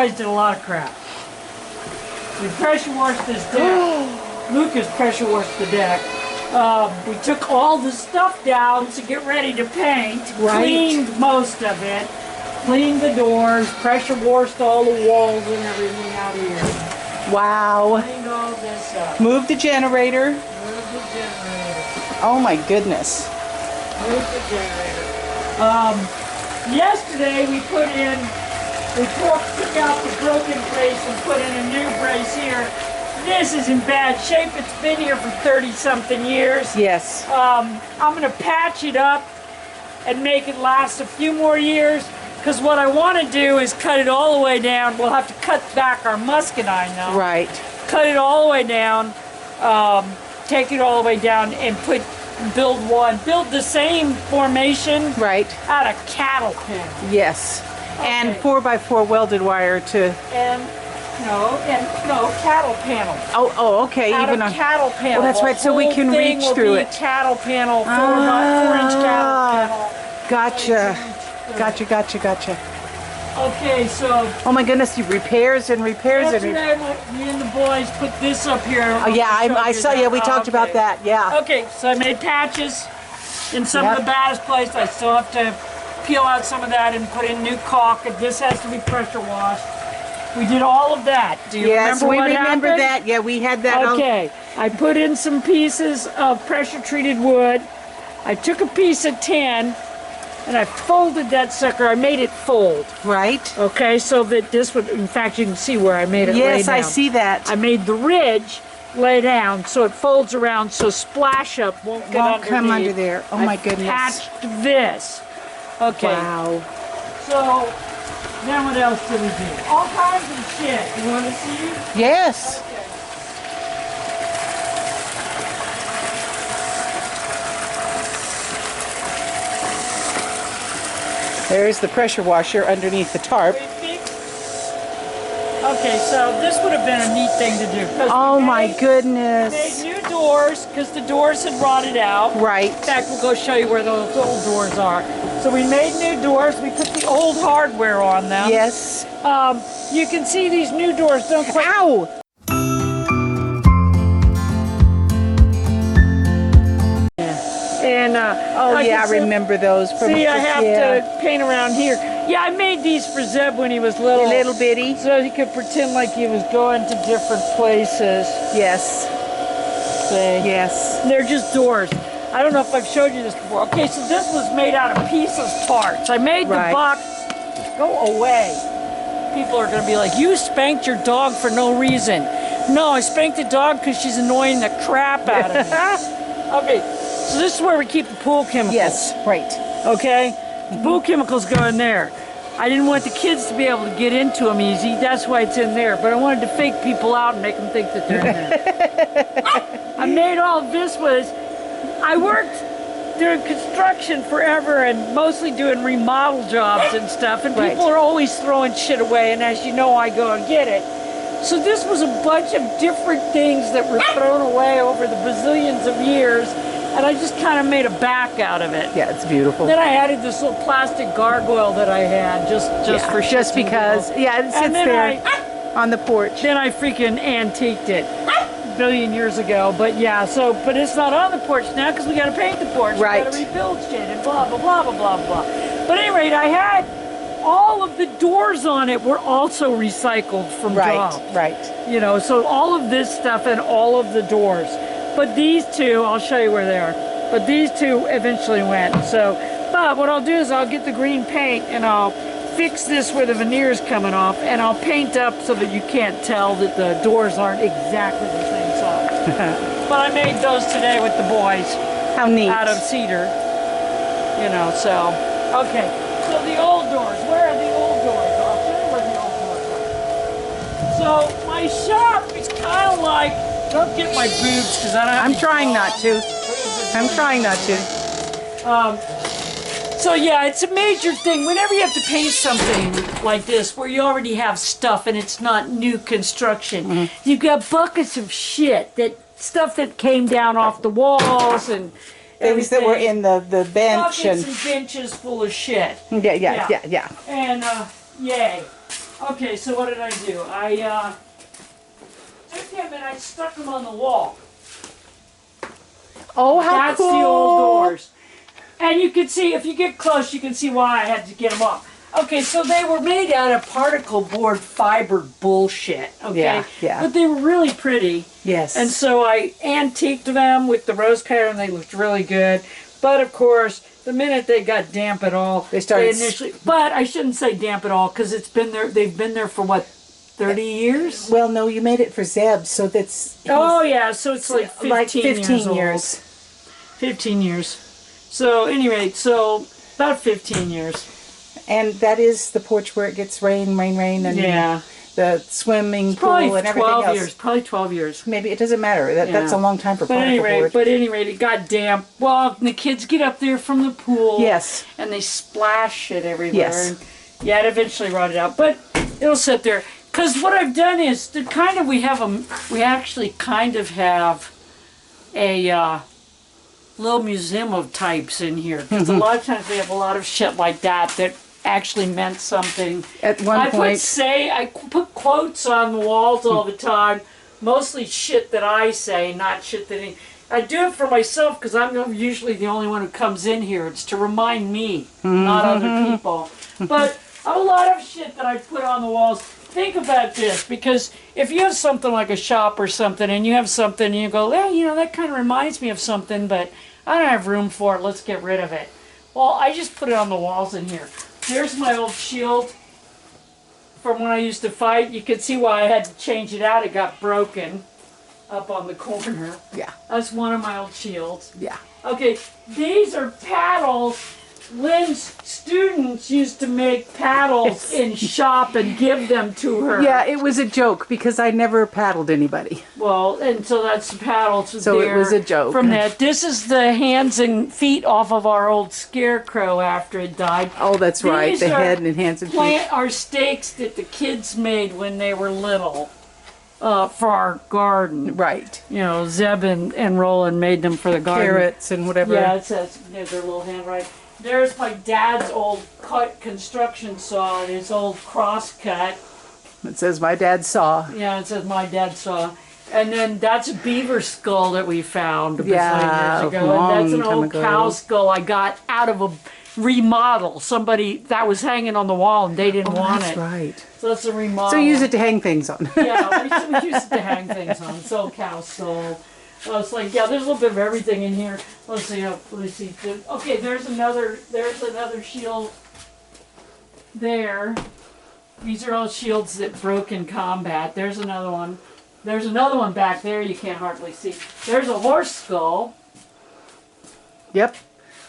boys did a lot of crap. We pressure washed this deck. Lucas pressure washed the deck. We took all the stuff down to get ready to paint. Right. Cleaned most of it. Cleaned the doors. Pressure washed all the walls and everything out here. Wow. Cleaned all this up. Move the generator. Move the generator. Oh my goodness. Move the generator. Yesterday we took out the broken brace and put in a new brace here. This is in bad shape. It's been here for 30-something years. Yes. I'm going to patch it up and make it last a few more years, because what I want to do is cut it all the way down. We'll have to cut back our muscadine now. Right. Cut it all the way down, take it all the way down and build the same formation Right. out of cattle pen. Yes. Okay. And 4x4 welded wire to. No, cattle panel. Oh, okay. Out even of on cattle panel. Oh, that's right. So we can reach through it. Cattle panel, 4-inch cattle panel. Gotcha. Gotcha. Okay, so. Oh my goodness! You repairs and repairs and. Yesterday, me and the boys put this up here. Oh yeah, I saw. Yeah, we talked about that. Yeah. Okay, so I made patches in some of the baddest places. I still have to peel out some of that and put in new caulk. And this has to be pressure washed. We did all of that. Do you remember what happened? Yes, we remember that. Yeah, we had that. Okay, I put in some pieces of pressure-treated wood. I took a piece of tin and I folded that sucker. I made it fold. Right. Okay, so that this would, in fact, you can see where I made it lay down. Yes, I see that. I made the ridge lay down so it folds around so splash up won't come under there. Oh my goodness. Patched this. Okay. Wow. So then what else did we do? All kinds of shit. You want to see? Yes. Okay. There's the pressure washer underneath the tarp. Okay, so this would have been a neat thing to do. Oh my goodness. We made new doors because the doors had rotted out. Right. In fact, we'll go show you where those old doors are. So we made new doors. We put the old hardware on them. Yes. You can see these new doors don't quite... Ow! And, like I remember those. From see, I have to paint around here. Yeah, I made these for Zeb when he was little. Little bitty. So he could pretend like he was going to different places. Yes. See? Yes. And they're just doors. I don't know if I've showed you this before. Okay, so this was made out of pieces parts. I made the box. Go away. People are going to be like, you spanked your dog for no reason. No, I spanked the dog because she's annoying the crap out of me. Okay. So this is where we keep the pool chemicals. Yes, right. Okay? The pool chemicals go in there. I didn't want the kids to be able to get into them easy. That's why it's in there. But I wanted to fake people out and make them think that they're in there. I made all of this was... I worked doing construction forever and mostly doing remodel jobs and stuff. And people are always throwing shit away. And as you know, I go and get it. So this was a bunch of different things that were thrown away over the bazillions of years. And I just kind of made a back out of it. Yeah, it's beautiful. Then I added this little plastic gargoyle that I had just for shits just because. Yeah, it sits there on the porch. Then I freaking antiqued it a billion years ago. But yeah, but it's not on the porch now because we got to paint the porch. Right. We got to rebuild shit and blah, blah, blah, blah, blah, blah. But at any rate, I had all of the doors on it were also recycled from jobs. Right. You know, so all of this stuff and all of the doors. But these two, I'll show you where they are. But these two eventually went. So, but what I'll do is I'll get the green paint and I'll fix this where the veneer's coming off, and I'll paint up so that you can't tell that the doors aren't exactly the same size. But I made those today with the boys. How neat. Out of cedar. You know, so, okay. So the old doors, where are the old doors? I'll show you where the old doors are. So my shop is kind of like, don't get my boobs because I don't have I'm trying not to. I'm trying not to. So yeah, it's a major thing. Whenever you have to paint something like this, where you already have stuff and it's not new construction, you've got buckets of shit, stuff that came down off the walls and things that were in the bench buckets and benches full of shit. Yeah. And yay. Okay, so what did I do? I took him and I stuck him on the wall. Oh, how That's cool. the old doors. And you can see, if you get close, you can see why I had to get them off. Okay, so they were made out of particle board fiber bullshit, okay? Yeah, yeah. But they were really pretty. Yes. And so I antiqued them with the rose pattern. They looked really good. But of course, the minute they got damp at all, They started initially. But I shouldn't say damp at all because it's been there. They've been there for what, 30 years? Well, no, you made it for Zeb, so that's... Oh yeah, so it's like 15 years. 15 years. So anyway, so about 15 years. And that is the porch where it gets rain, and Yeah. the swimming pool Probably and everything 12 else. years. Probably 12 years. Maybe it doesn't matter. That's a long time for But particle board. at any rate, it got damp. Well, the kids get up there from the pool. Yes. And they splash it everywhere. Yes. And yeah, it eventually rotted out. But it'll sit there. Because what I've done is, we actually kind of have a little museum of types in here. Because a lot of times we have a lot of shit like that actually meant something. At one point... I put quotes on the walls all the time. Mostly shit that I say, not shit that I do it for myself because I'm usually the only one who comes in here. It's to remind me, not other people. But a lot of shit that I put on the walls. Think about this, because if you have something like a shop or something, and you have something, and you go, well, you know, that kind of reminds me of something, but I don't have room for it. Let's get rid of it. Well, I just put it on the walls in here. Here's my old shield from when I used to fight. You can see why I had to change it out. It got broken up on the corner. Yeah. That's one of my old shields. Yeah. Okay, these are paddles. Lynn's students used to make paddles in shop and give them to her. Yeah, it was a joke because I never paddled anybody. Well, and so that's the paddles. So it was a joke. From that. This is the hands and feet off of our old scarecrow after it died. Oh, that's right. These The are head and hands and feet. Our stakes that the kids made when they were little for our garden. Right. You know, Zeb and Roland made them for the garden. Carrots and whatever. Yeah, it says there's their little handwriting. There's my dad's old construction saw and his old crosscut. It says my dad saw. Yeah, it says my dad saw. And then that's a beaver skull that we found years ago. And that's an old cow skull I got out of a remodel. Somebody that was hanging on the wall and they didn't want it. That's right. So that's a remodel. So use it to hang things on. Yeah, we use it to hang things on. It's old cow skull. Well, it's like, yeah, there's a little bit of everything in here. Let's see. Let's see. Okay, there's another shield there. These are all shields that broke in combat. There's another one. There's another one back there you can't hardly see. There's a horse skull. Yep.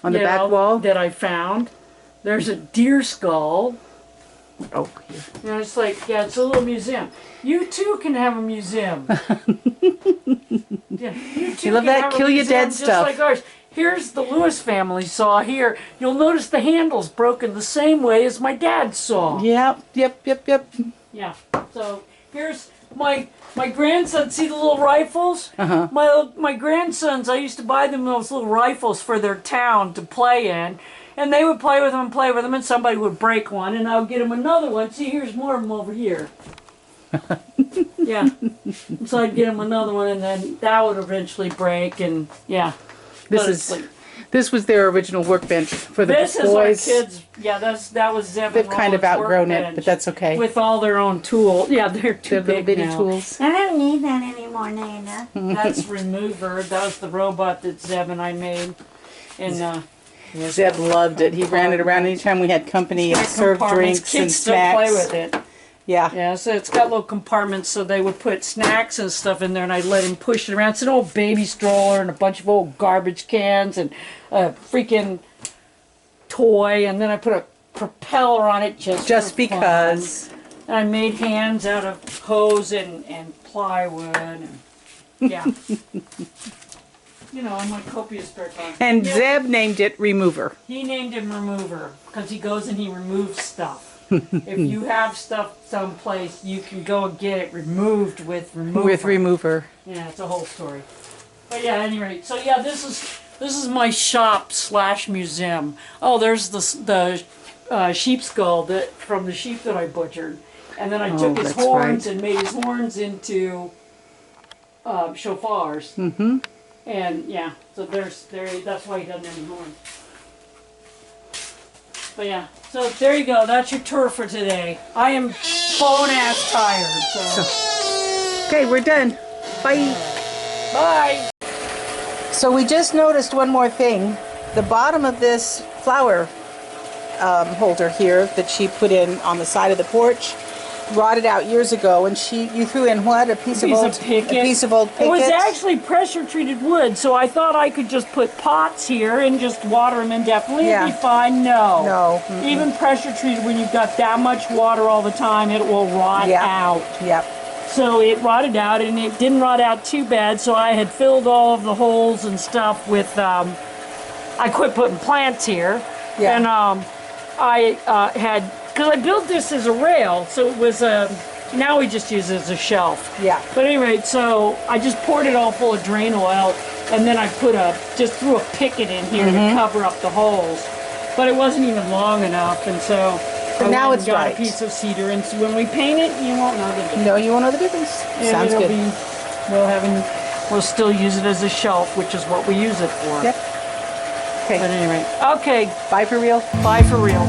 On the back wall. That I found. There's a deer skull. Oh, here. And it's like, yeah, it's a little museum. You too can have a museum. Yeah, you too You love can that have a kill your museum dead just stuff. like ours. Here's the Lewis family saw here. You'll notice the handle's broken the same way as my dad's saw. Yep. Yeah. So here's my grandson. See the little rifles? Uh-huh. My grandsons, I used to buy them those little rifles for their town to play in. And they would play with them, and somebody would break one, and I would get them another one. See, here's more of them over here. Yeah. So I'd get them another one, and then that would eventually break, and yeah. This was their original workbench for the This boys. is our kids. Yeah, that was Zeb. They've kind of Roland's outgrown it, workbench but that's okay. With all their own tools. Yeah, they're too Their little big bitty now. tools. I don't need that anymore, Nana. That's Remover. That was the robot that Zeb and I made. And Zeb loved it. He ran it around anytime we had company and served drinks Kids and still snacks. play with it. Yeah. Yeah, so it's got little compartments, so they would put snacks and stuff in there, and I'd let him push it around. It's an old baby stroller and a bunch of old garbage cans and a freaking toy, and then I put a propeller on it just because. Fun. And I made hands out of hose and plywood. And, yeah. You know, in my copious spare time. And Yeah. Zeb named it Remover. He named him Remover because he goes and he removes stuff. If you have stuff someplace, you can go and get it removed with Remover. With Remover. Yeah, it's a whole story. But yeah, at any rate, so yeah, this is my shop / museum. Oh, there's the sheep skull from the sheep that I butchered. And then I Oh, took his that's horns right. and made his horns into shofars. Mm-hmm. And yeah, so that's why he doesn't have any horns. But yeah, so there you go. That's your tour for today. I am bone ass tired. So Okay, we're done. Bye. bye. So we just noticed one more thing. The bottom of this flower holder here that she put in on the side of the porch rotted out years ago, and you threw in what? A piece of old picket. A piece of old picket. It was actually pressure treated wood, so I thought I could just put pots here and just water them indefinitely. Yeah. It'd be fine. No. No. Mm-mm. Even pressure treated, when you've got that much water all the time, it will rot out. Yep. So it rotted out, and it didn't rot out too bad. So I had filled all of the holes and stuff with. I quit putting plants here, Yeah. and I had. Because I built this as a rail, so it was now we just use it as a shelf. Yeah. But anyway, so I just poured it all full of drain oil, and then I just threw a picket in here to cover up the holes. But it wasn't even long enough, and so But I now went it's and got right. a piece of cedar, and so when we paint it, you won't know the difference. No, you won't know the difference. And Sounds it'll good. We'll still use it as a shelf, which is what we use it for. Yep. But Okay. anyway, okay, Bye for real. bye for real.